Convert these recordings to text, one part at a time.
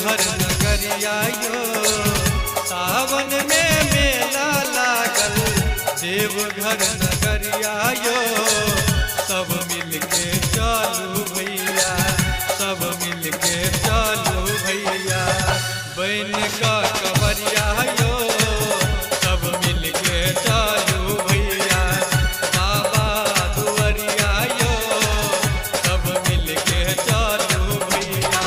देवघर नगरिया यो सावन में मेला लागल देवघर नगरिया यो सब मिलके चलू भैया सब मिलके चलू भैया बन का कवरिया यो सब मिलके चलू भैया बाबा दुआरिया यो सब मिलके चलू भैया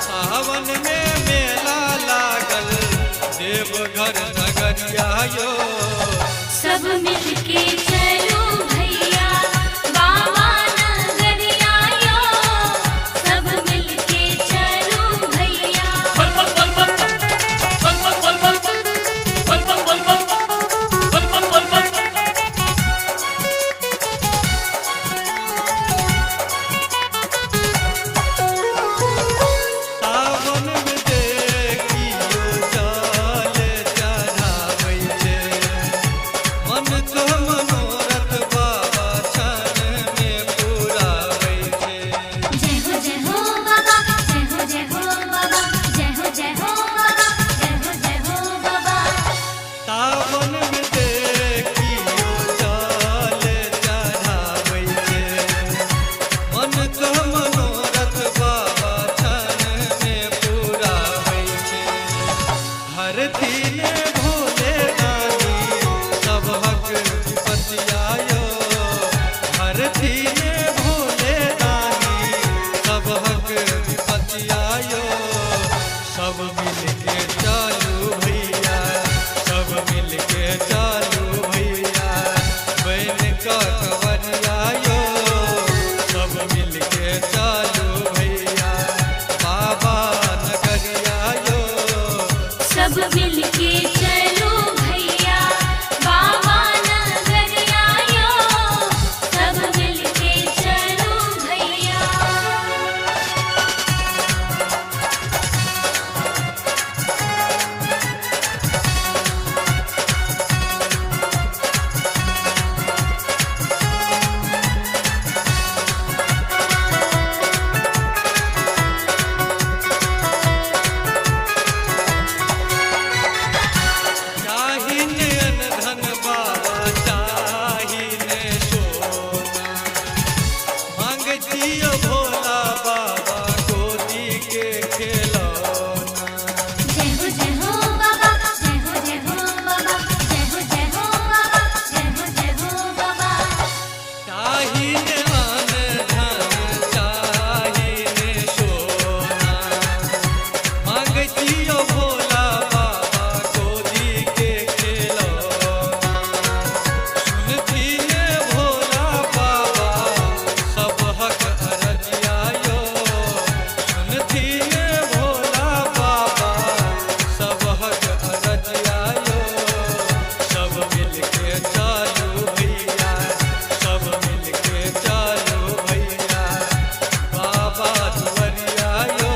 सावन में मेला लागल देवघर नगरिया यो सब मिलके चलो भैया बाबा नगरिया यो सब मिलके चलो भैया बल बल बल बल बल बल बल बल बल बल बल बल बल बल सावन में देखियो जल चढ़ाबै छै मन तो मनोरथ बाबा क्षण में पुराबै छै जय हो बाबा जय हो बाबा जय हो बाबा जय हो बाबा सावन में देखियो जल चढ़ाबै छै मन तो मनोरथ बाबा क्षण में पुराबै छै हर दिन भोले रानी सब हक विपतिया यो हर दिन भोले रानी सब हक विपतिया यो सब मिलके चलू भैया सब मिलके चलू भैया बन का कवरिया यो सब मिलके चलू भैया बाबा नगरिया यो सब मिलके चलो भैया बाबा नगरिया यो सब मिलके चलो भैया चाहिन धन बाबा चाहिन सोना मांग दियो भोला बाबा गोदी के खिलौना जय हो बाबा जय हो बाबा जय हो बाबा जय हो बाबा चाहिन धन चाहिन सोना मांग दियो भोला बाबा गोदी के खिलौना सुनथिन भोला बाबा सब हक अरजिया यो सुनथिन भोला बाबा सब हक अरजिया यो सब मिलके चलू भैया सब मिलके चलू भैया बाबा दुआरिया यो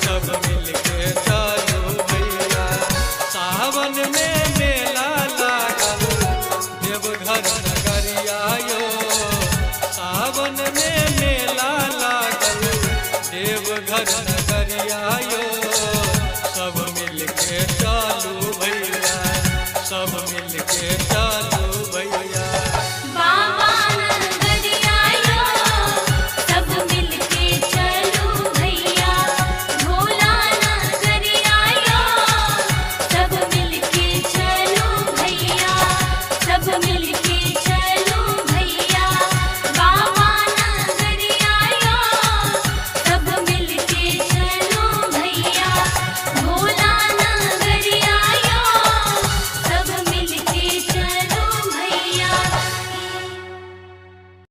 सब मिलके चलू भैया सावन में मेला लागल देवघर नगरिया यो